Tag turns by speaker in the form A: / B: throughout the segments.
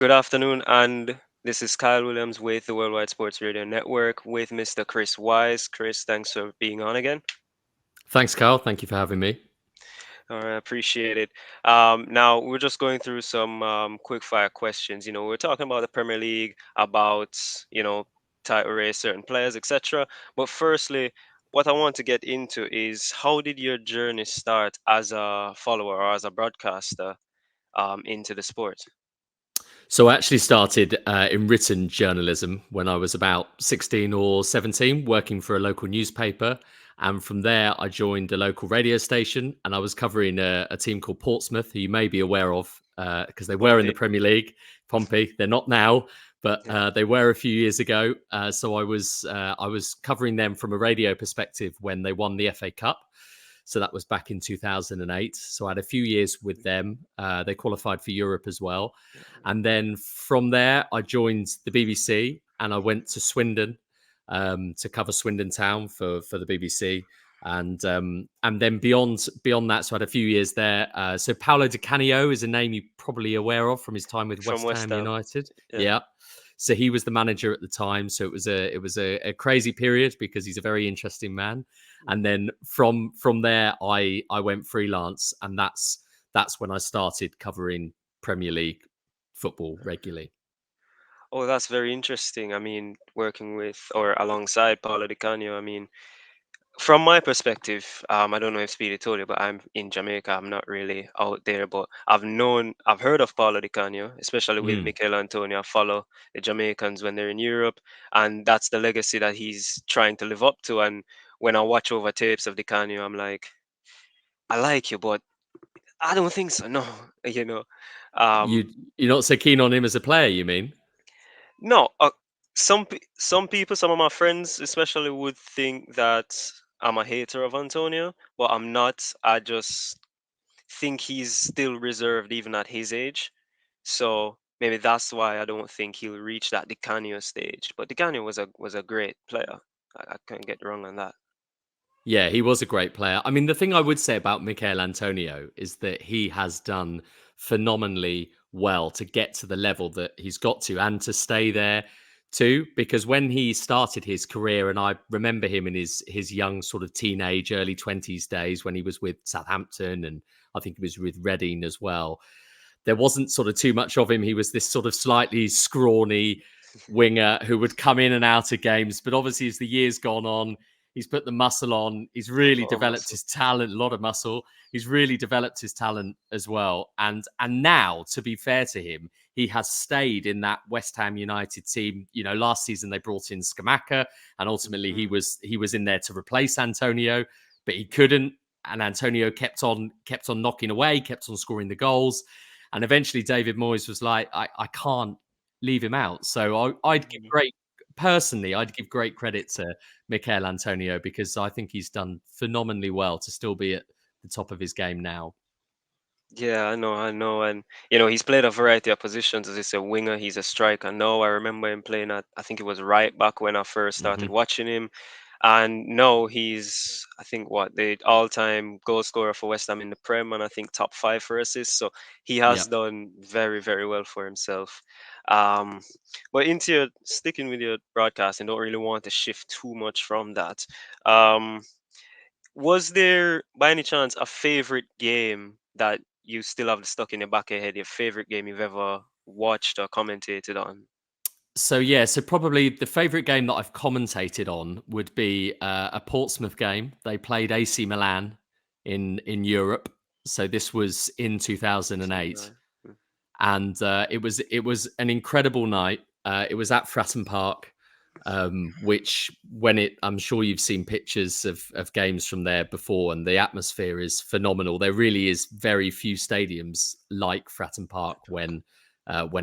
A: Good afternoon, and this is Kyle Williams with the Worldwide Sports Radio Network with Mr. Chris Wise. Chris, thanks for being on again.
B: Thanks, Carl. Thank you for having me.
A: All right, appreciate it. Now, we're just going through some quick fire questions. We're talking about the Premier League, about, title race, certain players, etc. But firstly, what I want to get into is how did your journey start as a follower or as a broadcaster into the sport?
B: So I actually started in written journalism when I was about 16 or 17, working for a local newspaper. And from there, I joined a local radio station and I was covering a team called Portsmouth, who you may be aware of because they were in the
A: Pompey.
B: Premier League. Pompey, they're not now, but
A: Yeah.
B: they were a few years ago. So I was covering them from a radio perspective when they won the FA Cup. So that was back in 2008. So I had a few years with them. They qualified for Europe as well. And then from there, I joined the BBC and I went to Swindon to cover Swindon Town for the BBC. And then beyond that, so I had a few years there. So Paolo Di Canio is a name you're probably aware of from his time with
A: From
B: West
A: West
B: Ham
A: Ham.
B: United.
A: Yeah.
B: Yeah. So he was the manager at the time. So it was a crazy period because he's a very interesting man. And then from there, I went freelance, and that's when I started covering Premier League football regularly.
A: Oh, that's very interesting. I mean, working with or alongside Paulo Di Canio, I mean, from my perspective, I don't know if Speedy told you, but I'm in Jamaica. I'm not really out there, but I've heard of Paulo Di Canio, especially with
B: Mm.
A: Mikel Antonio. I follow the Jamaicans when they're in Europe, and that's the legacy that he's trying to live up to. And when I watch over tapes of Di Canio, I'm like, I like you, but I don't think so. No, you know. Um,
B: You're not so keen on him as a player, you mean?
A: No, some people, some of my friends, especially, would think that I'm a hater of Antonio, but I'm not. I just think he's still reserved even at his age. So maybe that's why I don't think he'll reach that Di Canio stage. But Di Canio was a great player. I can't get wrong on that.
B: Yeah, he was a great player. I mean, the thing I would say about Michael Antonio is that he has done phenomenally well to get to the level that he's got to and to stay there too. Because when he started his career, and I remember him in his young sort of teenage, early 20s days when he was with Southampton and I think he was with Reading as well. There wasn't sort of too much of him. He was this sort of slightly scrawny winger who would come in and out of games. But obviously, as the years gone on, he's put the muscle on. He's
A: A
B: really
A: lot of
B: developed
A: muscle.
B: his talent, a lot of muscle. He's really developed his talent as well. And now, to be fair to him, he has stayed in that West Ham United team. You know, last season they brought in Skamaka, and ultimately he
A: Mhm.
B: was in there to replace Antonio, but he couldn't. And Antonio kept on knocking away, kept on scoring the goals. And eventually David Moyes was like, I can't leave him out. So
A: Mhm.
B: I'd give great credit to Mikel Antonio because I think he's done phenomenally well to still be at the top of his game now.
A: Yeah, I know, and he's played a variety of positions. As he's a winger, he's a striker. No, I remember him playing at, I think it was right back when I first started
B: Hmm.
A: watching him. And no, he's, I think, what, the all-time goal scorer for West Ham in the Prem, and I think top five for assists. So he
B: Yeah.
A: has done very, very well for himself. Um, but into your sticking with your broadcasting, don't really want to shift too much from that. Um, was there, by any chance, a favorite game that you still have stuck in the back of your head? Your favorite game you've ever watched or commentated on?
B: So yeah, so probably the favourite game that I've commentated on would be a Portsmouth game. They played AC Milan in Europe. So this was in 2008,
A: 2009. Mm.
B: and it was an incredible night. It was at Fratton Park, which I'm sure you've seen pictures of games from there before, and the atmosphere is phenomenal. There really is very few stadiums like Fratton Park when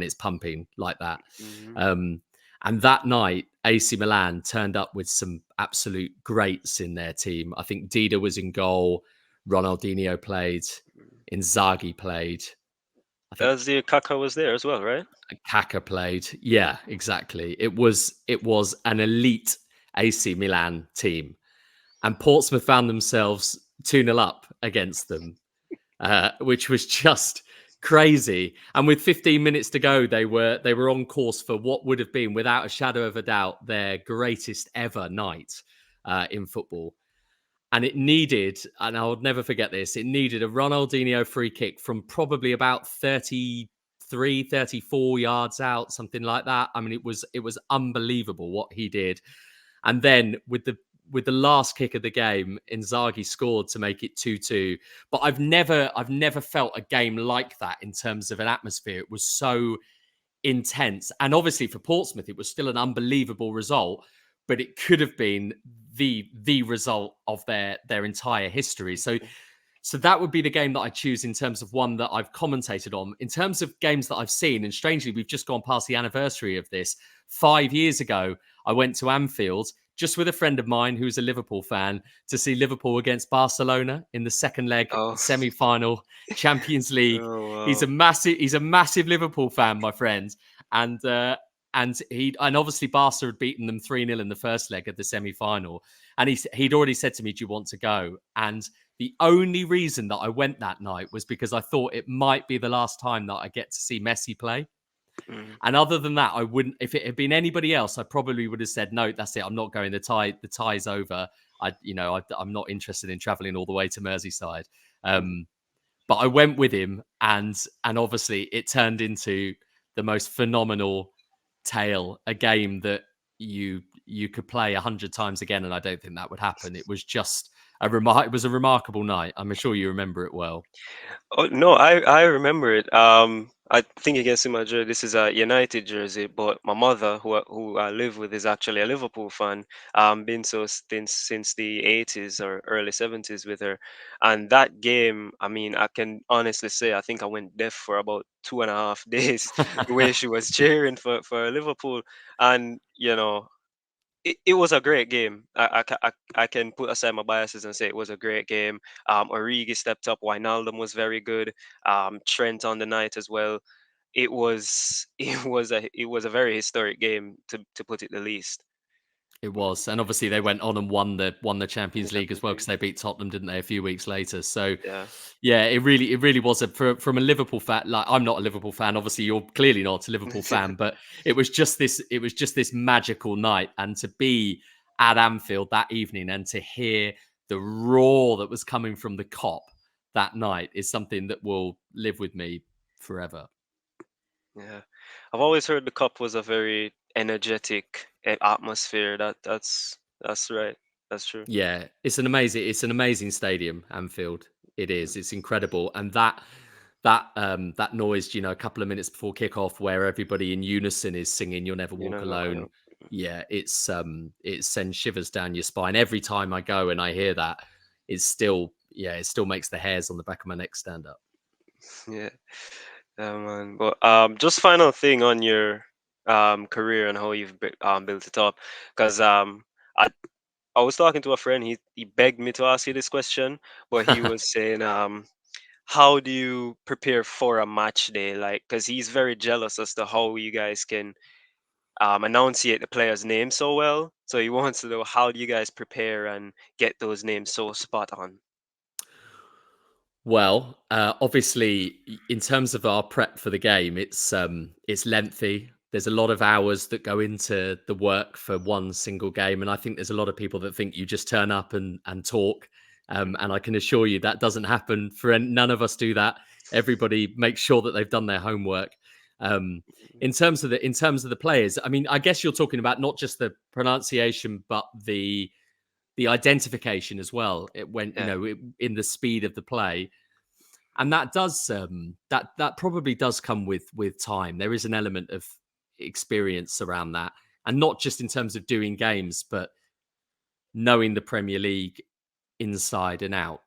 B: it's pumping like that.
A: Mhm.
B: Um, and that night, AC Milan turned up with some absolute greats in their team. I think Dida was in goal, Ronaldinho played, Inzaghi played. I think
A: Ozil Kaka was there as well, right?
B: Kaka played. Yeah, exactly. It was an elite AC Milan team, and Portsmouth found themselves 2-0 up against them, which was crazy. And with 15 minutes to go, they were on course for what would have been, without a shadow of a doubt, their greatest ever night in football. And it needed, and I'll never forget this, it needed a Ronaldinho free kick from probably about 33, 34 yards out, something like that. I mean, it was unbelievable what he did. And then with the last kick of the game, Inzaghi scored to make it 2-2. But I've never felt a game like that in terms of an atmosphere. It was so intense. And obviously for Portsmouth, it was still an unbelievable result, but it could have been the result of their entire history. So that would be the game that I choose in terms of one that I've commentated on. In terms of games that I've seen, and strangely, we've just gone past the anniversary of this. 5 years ago, I went to Anfield just with a friend of mine who's a Liverpool fan to see Liverpool against Barcelona in the second leg
A: Oh,
B: semi-final Champions League.
A: oh
B: He's a
A: wow.
B: massive Liverpool fan, my friend, and and obviously Barca had beaten them 3-0 in the first leg of the semi-final, and he'd already said to me, "Do you want to go?" And the only reason that I went that night was because I thought it might be the last time that I get to see Messi play.
A: Mm,
B: And other than that, I wouldn't. If it had been anybody else, I probably would have said, "No, that's it. I'm not going. The tie's over. I'm not interested in traveling all the way to Merseyside."
A: mm.
B: Um, but I went with him, and obviously it turned into the most phenomenal tale, a game that you could play 100 times again, and I don't think that would happen. It was just it was a remarkable night. I'm sure you remember it well.
A: Oh no, I remember it. I think against Madrid, this is a United jersey, but my mother, who I live with, is actually a Liverpool fan. Been so since the 80s or early 70s with her, and that game, I mean, I can honestly say I think I went deaf for about 2.5 days. The way she was cheering for Liverpool, and it was a great game. I can put aside my biases and say it was a great game. Origi stepped up. Wijnaldum was very good. Trent on the night as well. It was a very historic game to put it the least.
B: It
A: Mm,
B: was, and obviously they went on and won the
A: in the
B: Champions League as
A: Champions
B: well because
A: League.
B: they beat Tottenham, didn't they, a few weeks later? So,
A: Yeah.
B: yeah, it really was from a Liverpool fan. Like, I'm not a Liverpool fan. Obviously, you're clearly not a Liverpool fan, but it was just this magical night, and to be at Anfield that evening and to hear the roar that was coming from the Cop that night is something that will live with me forever.
A: Yeah. I've always heard the cup was a very energetic atmosphere. That's right. That's true.
B: Yeah, it's an amazing stadium, Anfield. It is.
A: Mm,
B: It's incredible, and that noise, a couple of minutes before kickoff, where everybody in unison is singing "You'll Never
A: you
B: Walk
A: know, no, I
B: Alone."
A: don't.
B: Yeah, it sends shivers down your spine every time I go and I hear that. It still makes the hairs on the back of my neck stand up.
A: Yeah. Yeah, man. But just final thing on your career and how you've built it up, because I I was talking to a friend. He begged me to ask you this question, but he was saying how do you prepare for a match day? Like, because he's very jealous as to how you guys can enunciate the players' names so well. So he wants to know how do you guys prepare and get those names so spot on.
B: Well, obviously, in terms of our prep for the game, it's lengthy. There's a lot of hours that go into the work for one single game, and I think there's a lot of people that think you just turn up and talk. And I can assure you that doesn't happen. None of us do that. Everybody makes sure that they've done their homework. Um, in terms of the players, I mean, I guess you're talking about not just the pronunciation, but the identification as well. It went,
A: Yeah.
B: in the speed of the play, and that does that probably does come with time. There is an element of experience around that, and not just in terms of doing games, but knowing the Premier League inside and out.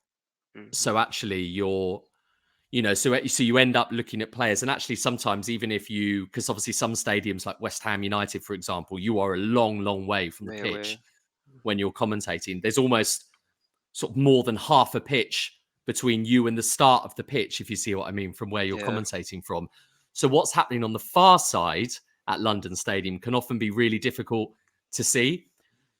A: Hmm.
B: So actually, so you end up looking at players, and actually sometimes even if because obviously some stadiums like West Ham United, for example, you are a long way from the
A: Way away.
B: pitch when you're commentating. There's almost sort of more than half a pitch between you and the start of the pitch, if you see what I mean, from where you're
A: Yeah.
B: commentating from. So what's happening on the far side at London Stadium can often be really difficult to see.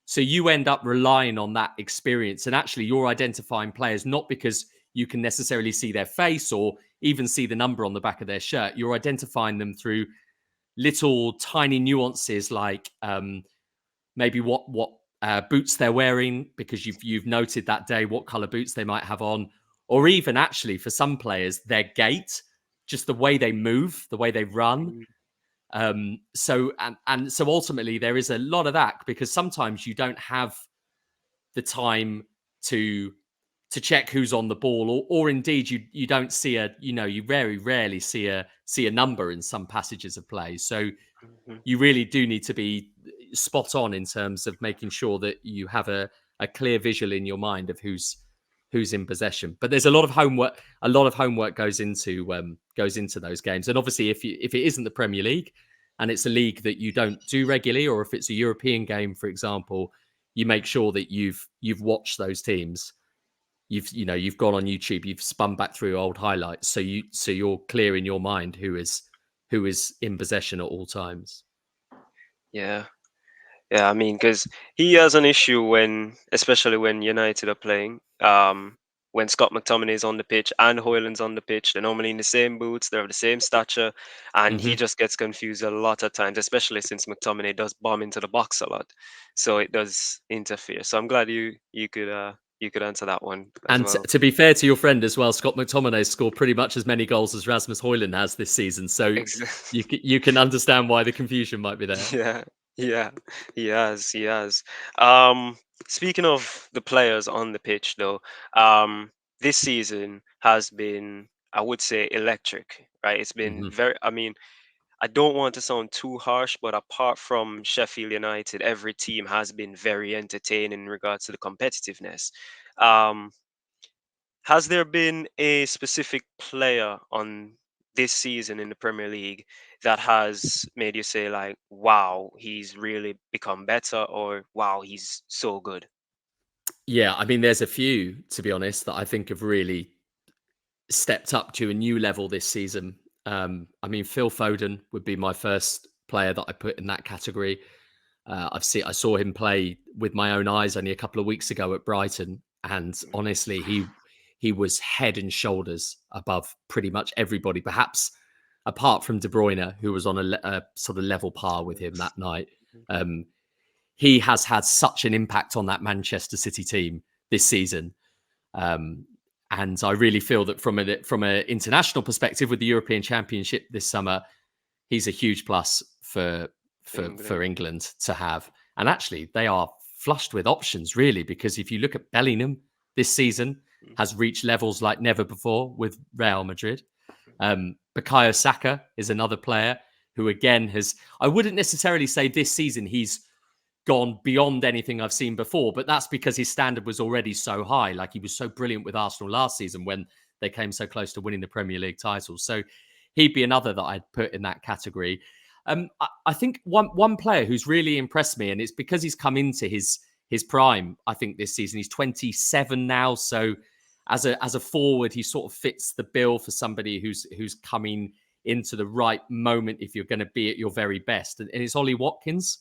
B: So you end up relying on that experience, and actually you're identifying players not because you can necessarily see their face, or even see the number on the back of their shirt. You're identifying them through little tiny nuances, like maybe what boots they're wearing, because you've noted that day what color boots they might have on, or even actually for some players their gait, just the way they move, the way they run.
A: Mm,
B: So ultimately there is a lot of that, because sometimes you don't have the time to check who's on the ball, or indeed you don't see you very rarely see a number in some passages of play. So
A: mhm.
B: you really do need to be spot on in terms of making sure that you have a clear visual in your mind of who's in possession. But there's a lot of homework. A lot of homework goes into those games. And obviously, if it isn't the Premier League and it's a league that you don't do regularly, or if it's a European game, for example, you make sure that you've watched those teams. You've gone on YouTube, you've spun back through old highlights, so you're clear in your mind who is in possession at all times.
A: Yeah. Yeah, I mean, because he has an issue when, especially when United are playing. When Scott McTominay is on the pitch and Hoyland's on the pitch, they're normally in the same boots, they're of the same stature, and he
B: Hmm.
A: just gets confused a lot of times, especially since McTominay does bomb into the box a lot, so it does interfere. So I'm glad you could answer that one as
B: And
A: well.
B: to be fair to your friend as well, Scott McTominay scored pretty much as many goals as Rasmus Højlund has this season. So
A: Exactly.
B: you can understand why the confusion might be there.
A: Yeah, yeah, he has. Um, Speaking of the players on the pitch, though, this season has been, I would say, electric, right? It's been
B: Hmm.
A: very, I mean, I don't want to sound too harsh, but apart from Sheffield United, every team has been very entertaining in regards to the competitiveness. Um, has there been a specific player on this season in the Premier League that has made you say like, "Wow, he's really become better," or "Wow, he's so good"?
B: Yeah, I mean, there's a few, to be honest, that I think have really stepped up to a new level this season. I mean, Phil Foden would be my first player that I put in that category. I saw him play with my own eyes only a couple of weeks ago at Brighton, and honestly, he was head and shoulders above pretty much everybody. Perhaps apart from De Bruyne, who was on a sort of level par with him that night. Um, he has had such an impact on that Manchester City team this season. Um, and I really feel that from an international perspective, with the European Championship this summer, he's a huge plus for
A: England.
B: England to have. And actually, they are flushed with options, really, because if you look at Bellingham this season, has reached levels like never before with Real Madrid. Bukayo Saka is another player who, again, has. I wouldn't necessarily say this season he's gone beyond anything I've seen before, but that's because his standard was already so high. Like, he was so brilliant with Arsenal last season when they came so close to winning the Premier League title. So he'd be another that I'd put in that category. I think one player who's really impressed me, and it's because he's come into his prime. I think this season he's 27 now, so as a forward, he sort of fits the bill for somebody who's coming into the right moment if you're going to be at your very best. And it's Ollie Watkins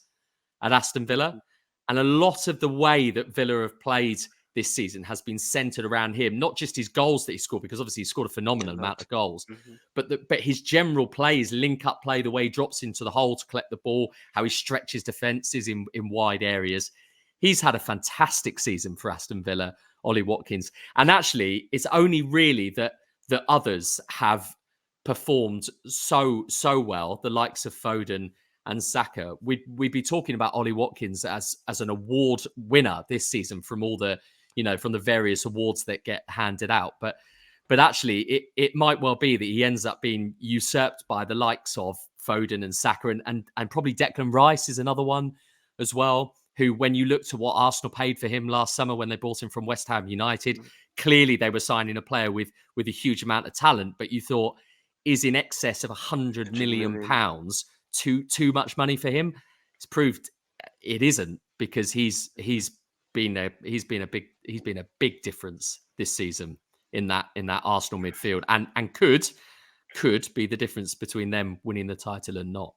B: at Aston Villa.
A: Mhm.
B: And a lot of the way that Villa have played this season has been centered around him, not just his goals that he scored, because obviously he scored a
A: A
B: phenomenal amount
A: lot.
B: of goals,
A: Hmm.
B: but his general play, his link up play, the way he drops into the hole to collect the ball, how he stretches defenses in wide areas. He's had a fantastic season for Aston Villa, Ollie Watkins. And actually, it's only really that others have performed so well, the likes of Foden and Saka. We'd be talking about Ollie Watkins as an award winner this season from all the from the various awards that get handed out. But actually, it might well be that he ends up being usurped by the likes of Foden and Saka, and probably Declan Rice is another one as well. Who, when you look to what Arsenal paid for him last summer when they bought him from West Ham United, clearly they were signing a player with a huge amount of talent. But you thought, is in excess of 100
A: 100
B: million
A: million.
B: pounds too much money for him? It's proved it isn't, because he's been a big difference this season in that Arsenal midfield, and could be the difference between them winning the title and not.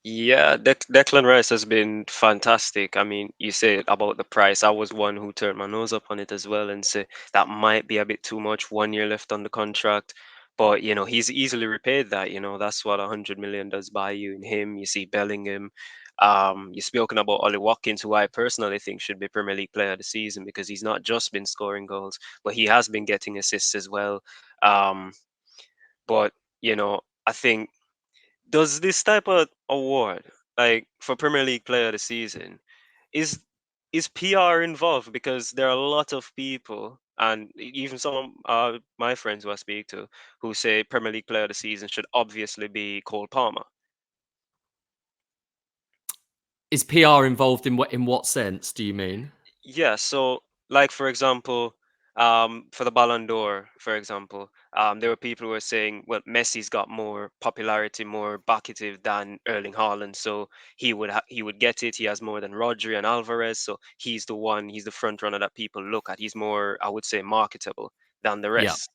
A: Yeah, Declan Rice has been fantastic. I mean, you said about the price. I was one who turned my nose up on it as well and say that might be a bit too much. 1 year left on the contract, but he's easily repaid that. That's what 100 million does buy you in him. You see Bellingham. You're spoken about Ollie Watkins, who I personally think should be Premier League Player of the Season because he's not just been scoring goals, but he has been getting assists as well. Um, but I think does this type of award, like for Premier League Player of the Season, is is PR involved? Because there are a lot of people, and even some of my friends who I speak to, who say Premier League Player of the Season should obviously be Cole Palmer.
B: Is PR involved in what sense do you mean?
A: Yeah, so like for example, for the Ballon d'Or, for example, there were people who were saying, well, Messi's got more popularity, more bucketive than Erling Haaland, so he would get it. He has more than Rodri and Alvarez, so he's the one, he's the front runner that people look at. He's more, I would say, marketable than the
B: Yeah.
A: rest.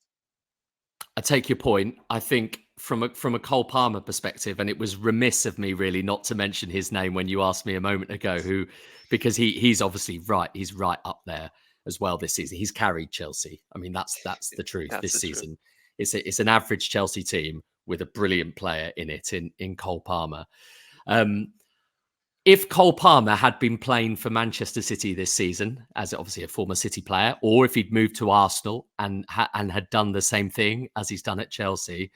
B: I take your point. I think from a Cole Palmer perspective, and it was remiss of me really not to mention his name when you asked me a moment ago, who because he's obviously right. He's right up there as well this season. He's carried Chelsea. I mean, that's the truth
A: That's
B: this
A: the truth.
B: season. It's an average Chelsea team with a brilliant player in it in Cole Palmer. Um, if Cole Palmer had been playing for Manchester City this season, as obviously a former City player, or if he'd moved to Arsenal and had done the same thing as he's done at Chelsea,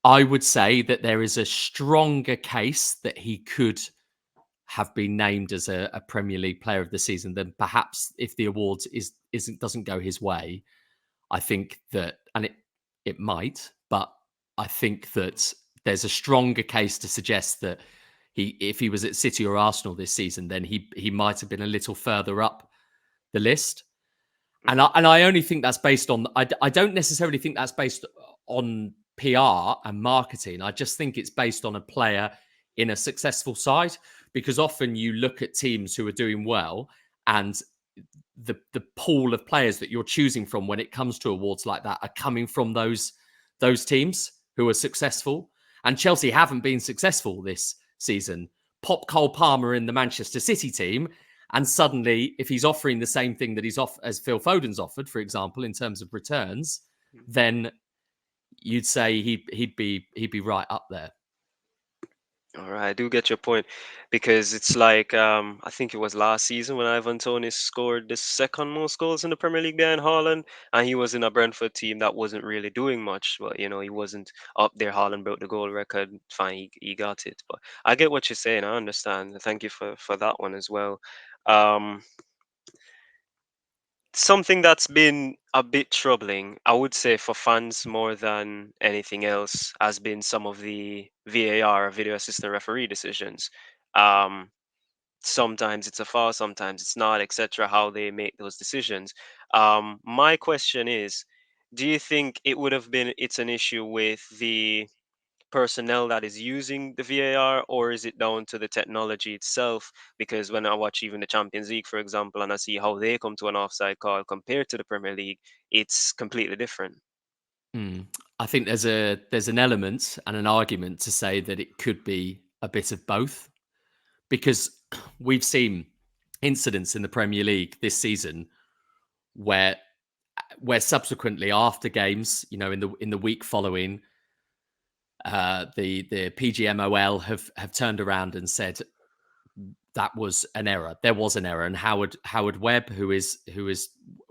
B: I would say that there is a stronger case that he could have been named as a Premier League Player of the Season than perhaps if the awards doesn't go his way. I think that, and it might, but I think that there's a stronger case to suggest that if he was at City or Arsenal this season, then he might have been a little further up the list. And
A: Hmm.
B: I only think that's based on I don't necessarily think that's based on PR and marketing. I just think it's based on a player in a successful side because often you look at teams who are doing well and the pool of players that you're choosing from when it comes to awards like that are coming from those teams who are successful. And Chelsea haven't been successful this season. Pop Cole Palmer in the Manchester City team, and suddenly, if he's offering the same thing that he's off as Phil Foden's offered, for example, in terms of returns, then you'd say he'd be right up there.
A: All right, I do get your point because it's like I think it was last season when Ivan Toney scored the second most goals in the Premier League behind Haaland, and he was in a Brentford team that wasn't really doing much. But he wasn't up there. Haaland broke the goal record. Fine, he got it. But I get what you're saying. I understand. Thank you for that one as well. Um, Something that's been a bit troubling, I would say, for fans more than anything else, has been some of the VAR, video assistant referee decisions. Um, Sometimes it's a foul, sometimes it's not, etc. How they make those decisions. My question is, do you think it would have been it's an issue with the personnel that is using the VAR, or is it down to the technology itself? Because when I watch even the Champions League, for example, and I see how they come to an offside call compared to the Premier League, it's completely different.
B: Hmm. I think there's an element and an argument to say that it could be a bit of both because we've seen incidents in the Premier League this season where subsequently after games, in the week following, the PGMOL have turned around and said that was an error. There was an error, and Howard Webb, who is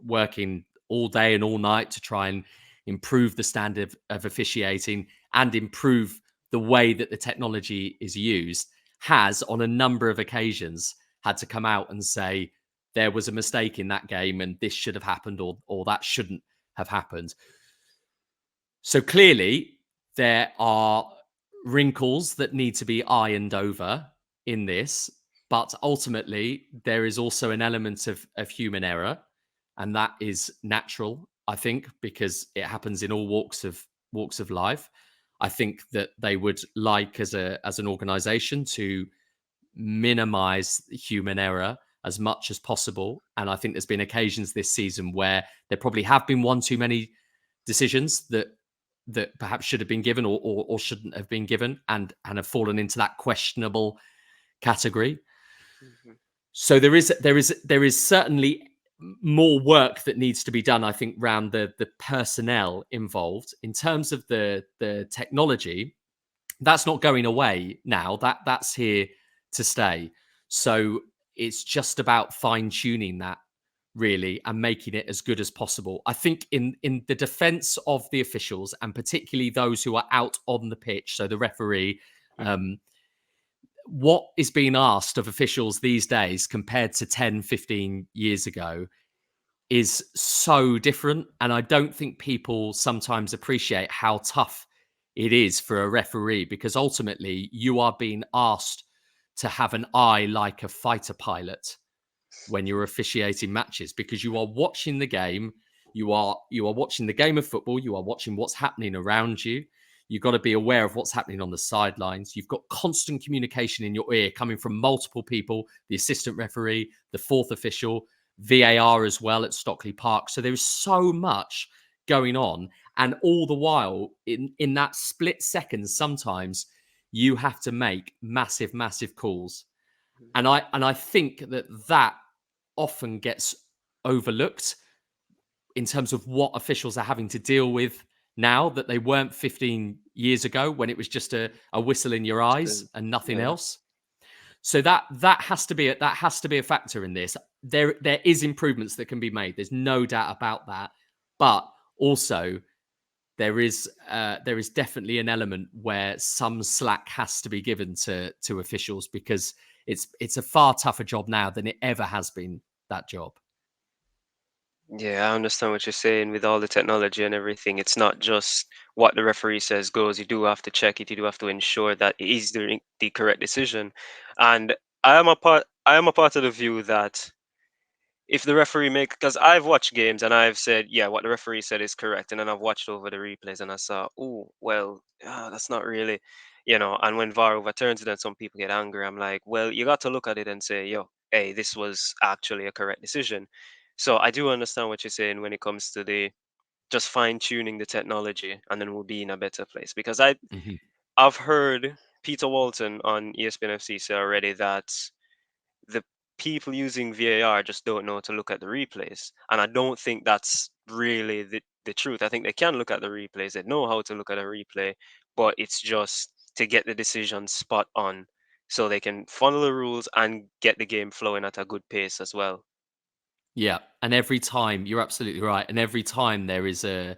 B: working all day and all night to try and improve the standard of officiating and improve the way that the technology is used, has on a number of occasions had to come out and say there was a mistake in that game and this should have happened or that shouldn't have happened. So clearly, there are wrinkles that need to be ironed over in this, but ultimately, there is also an element of human error, and that is natural, I think, because it happens in all walks of life. I think that they would like, as an organization, to minimize human error as much as possible. And I think there's been occasions this season where there probably have been one too many decisions that that perhaps should have been given or shouldn't have been given, and have fallen into that questionable category.
A: Mhm.
B: So there is certainly more work that needs to be done, I think, around the personnel involved. In terms of the technology, that's not going away now. That's here to stay. So it's just about fine tuning that, really, and making it as good as possible. I think in the defense of the officials, and particularly those who are out on the pitch, so the referee,
A: Mhm.
B: um, what is being asked of officials these days compared to 10, 15 years ago is so different. And I don't think people sometimes appreciate how tough it is for a referee, because ultimately you are being asked to have an eye like a fighter pilot when you're officiating matches, because you are watching the game. You are watching the game of football. You are watching what's happening around you. You've got to be aware of what's happening on the sidelines. You've got constant communication in your ear coming from multiple people: the assistant referee, the fourth official, VAR as well at Stockley Park. So there is so much going on, and all the while, in that split second, sometimes you have to make massive, massive calls. And I think that often gets overlooked in terms of what officials are having to deal with now, that they weren't 15 years ago, when it was just a whistle in your eyes
A: So,
B: and nothing
A: yeah.
B: else. So that has to be a factor in this. There is improvements that can be made. There's no doubt about that. But also there is definitely an element where some slack has to be given to officials, because it's a far tougher job now than it ever has been, that job.
A: Yeah, I understand what you're saying with all the technology and everything. It's not just what the referee says goes. You do have to check it. You do have to ensure that it is the correct decision. And I am a part of the view that if the referee make, because I've watched games and I've said, yeah, what the referee said is correct, and then I've watched over the replays and I saw, oh well, that's not really, and when VAR overturns it and some people get angry, I'm like, well, you got to look at it and say, yo, hey, this was actually a correct decision. So I do understand what you're saying when it comes to the just fine tuning the technology, and then we'll be in a better place. Because
B: Mhm.
A: I've heard Peter Walton on ESPN FC say already that the people using VAR just don't know to look at the replays. And I don't think that's really the truth. I think they can look at the replays, they know how to look at a replay, but it's just to get the decision spot on so they can follow the rules and get the game flowing at a good pace as well.
B: Yeah, and every time, you're absolutely right, and every time there is a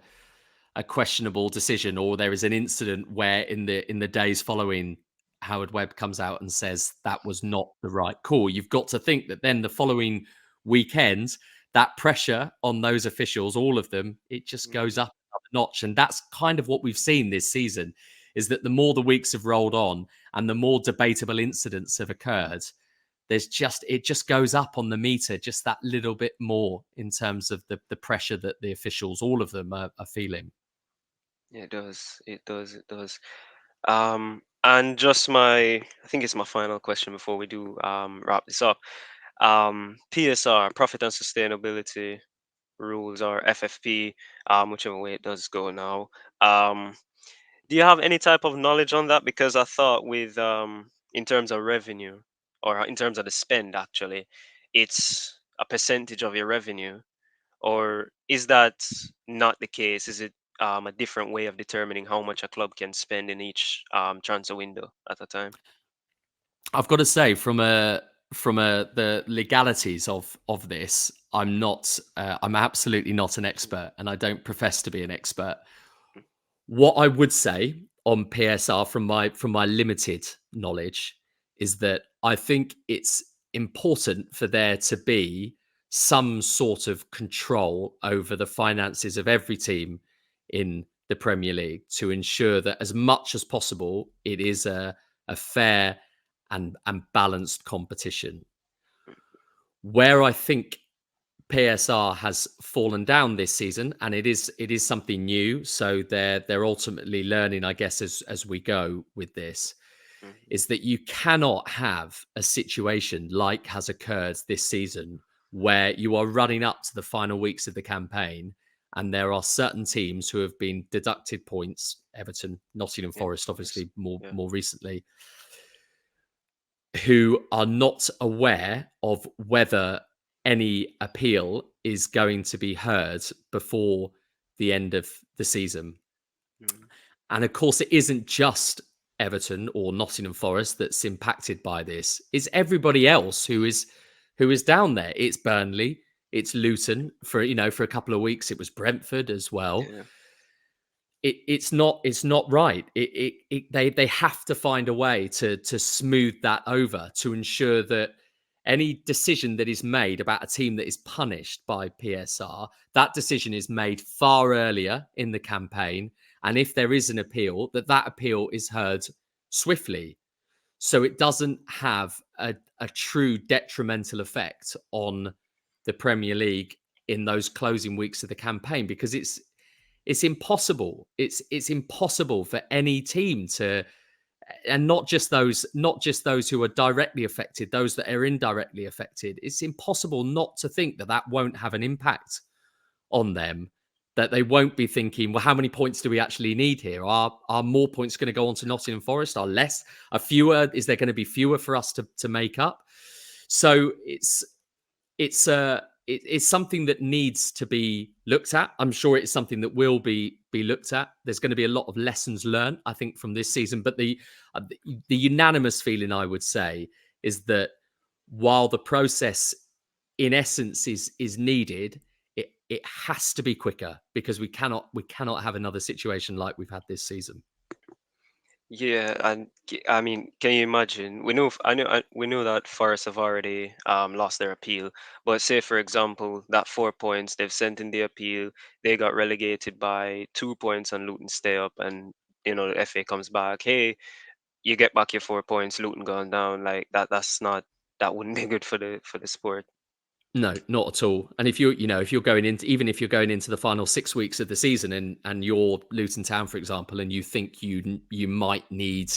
B: questionable decision, or there is an incident where in the days following, Howard Webb comes out and says that was not the right call, you've got to think that then the following weekend, that pressure on those officials, all of them, it just goes
A: Mhm.
B: up a notch. And that's kind of what we've seen this season, is that the more the weeks have rolled on and the more debatable incidents have occurred, it just goes up on the meter just that little bit more, in terms of the pressure that the officials, all of them, are feeling.
A: Yeah, it does. It does. It does. And just I think it's my final question before we do wrap this up. PSR, profit and sustainability rules, or FFP, whichever way it does go now. Um, do you have any type of knowledge on that? Because I thought with in terms of revenue, or in terms of the spend, actually, it's a percentage of your revenue, or is that not the case? Is it a different way of determining how much a club can spend in each transfer window at a time?
B: I've got to say, from the legalities of this, I'm absolutely not an expert, and I don't profess to be an expert. What I would say on PSR, from my limited knowledge, is that I think it's important for there to be some sort of control over the finances of every team in the Premier League, to ensure that as much as possible it is a fair and balanced competition. Where I think PSR has fallen down this season, and it is something new. So they're ultimately learning, I guess, as we go with this,
A: Mhm.
B: is that you cannot have a situation like has occurred this season, where you are running up to the final weeks of the campaign and there are certain teams who have been deducted points, Everton, Nottingham
A: Yeah,
B: Forest,
A: Forest.
B: obviously
A: Yeah.
B: more recently, who are not aware of whether any appeal is going to be heard before the end of the season.
A: Mm.
B: And of course, it isn't just Everton or Nottingham Forest that's impacted by this. It's everybody else who is down there. It's Burnley, it's Luton for a couple of weeks. It was Brentford as well.
A: Yeah.
B: It's not right. They have to find a way to smooth that over to ensure that any decision that is made about a team that is punished by PSR, that decision is made far earlier in the campaign, and if there is an appeal, that appeal is heard swiftly, so it doesn't have a true detrimental effect on the Premier League in those closing weeks of the campaign, because it's impossible. It's impossible for any team to, and not just those who are directly affected, those that are indirectly affected. It's impossible not to think that won't have an impact on them. That they won't be thinking, well, how many points do we actually need here? Are more points going to go on to Nottingham Forest? Are less? Are fewer? Is there going to be fewer for us to make up? So it's something that needs to be looked at. I'm sure it's something that will be looked at. There's going to be a lot of lessons learned, I think, from this season. But the unanimous feeling, I would say, is that while the process, in essence, is needed, it has to be quicker, because we cannot have another situation like we've had this season.
A: Yeah, and I mean, can you imagine? We know, we know that Forest have already lost their appeal. But say, for example, that 4 points they've sent in the appeal, they got relegated by 2 points, and Luton stay up, and the FA comes back. Hey, you get back your 4 points. Luton gone down like that. That wouldn't be good for the sport.
B: No, not at all. And if you're going into, even if you're going into the final 6 weeks of the season, and you're Luton Town, for example, and you think you might need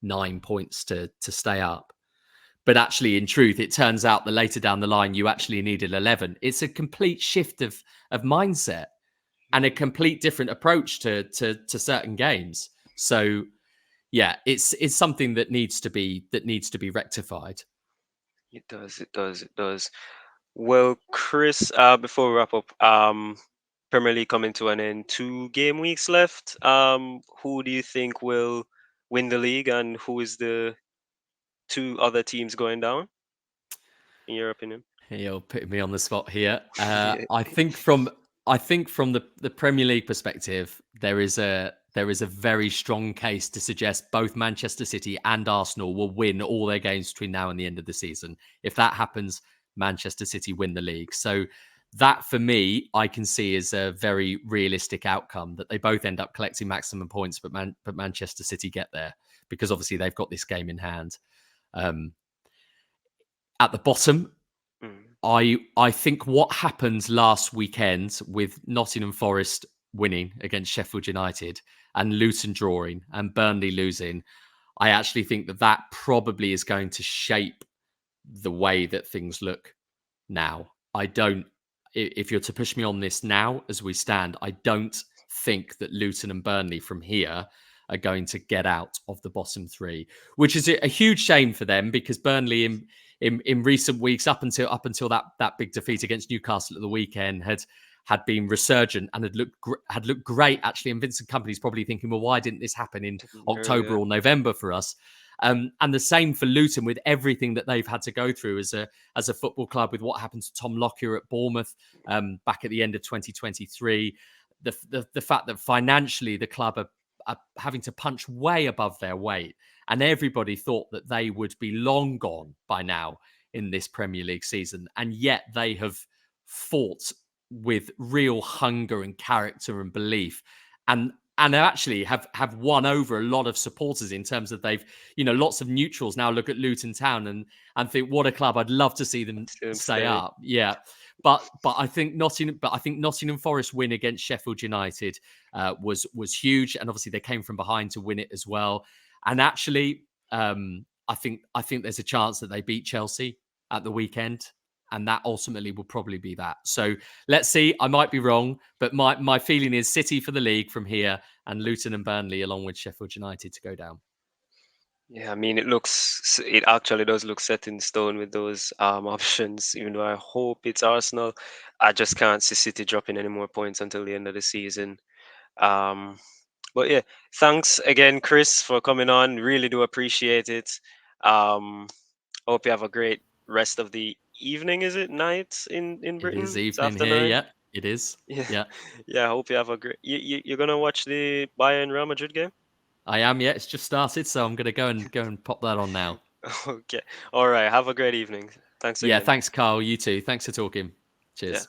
B: 9 points to stay up, but actually, in truth, it turns out that later down the line you actually needed 11. It's a complete shift of mindset and a
A: Mm.
B: complete different approach to certain games. So yeah, it's something that needs to be rectified.
A: It does. It does. It does. Well, Chris, before we wrap up, Premier League coming to an end. 2 game weeks left. Who do you think will win the league, and who is the two other teams going down, in your opinion?
B: You're putting me on the spot here.
A: Yeah.
B: I think from the Premier League perspective, there is a very strong case to suggest both Manchester City and Arsenal will win all their games between now and the end of the season. If that happens, Manchester City win the league. So that, for me, I can see as a very realistic outcome, that they both end up collecting maximum points, but Manchester City get there, because obviously they've got this game in hand. Um, at the bottom,
A: Mm,
B: I think what happened last weekend with Nottingham Forest winning against Sheffield United, and Luton drawing, and Burnley losing, I actually think that probably is going to shape the way that things look now. I don't, if you're to push me on this now as we stand, I don't think that Luton and Burnley from here are going to get out of the bottom three, which is a huge shame for them, because Burnley in recent weeks, up until that big defeat against Newcastle at the weekend, had been resurgent and had looked great, actually. And Vincent Kompany's probably thinking, well, why didn't this happen in October
A: earlier.
B: or November for us? And the same for Luton, with everything that they've had to go through as a football club, with what happened to Tom Lockyer at Bournemouth back at the end of 2023. The fact that financially the club are having to punch way above their weight, and everybody thought that they would be long gone by now in this Premier League season, and yet they have fought with real hunger and character and belief, and actually have won over a lot of supporters, in terms of they've, lots of neutrals now look at Luton Town and think, what a club, I'd love to see them
A: See them
B: stay
A: stay.
B: up. Yeah. But I think Nottingham Forest win against Sheffield United was huge, and obviously they came from behind to win it as well. And actually, I think there's a chance that they beat Chelsea at the weekend. and that ultimately will probably be that. So let's see. I might be wrong, but my feeling is City for the league from here, and Luton and Burnley along with Sheffield United to go down.
A: Yeah, I mean, it actually does look set in stone with those options. Even though I hope it's Arsenal, I just can't see City dropping any more points until the end of the season. Um, but yeah, thanks again, Chris, for coming on. Really do appreciate it. Um, hope you have a great rest of the evening. Is it night in
B: It is
A: Britain? It's
B: evening
A: after
B: here.
A: 9.
B: Yeah, it is.
A: Yeah,
B: Yeah,
A: yeah. I hope you have a great. You're gonna watch the Bayern Real Madrid game?
B: I am. Yeah, it's just started, so I'm gonna go and pop that on now.
A: Okay. All right. Have a great evening. Thanks
B: Yeah,
A: again.
B: thanks, Carl. You too. Thanks for talking.
A: Yeah.
B: Cheers.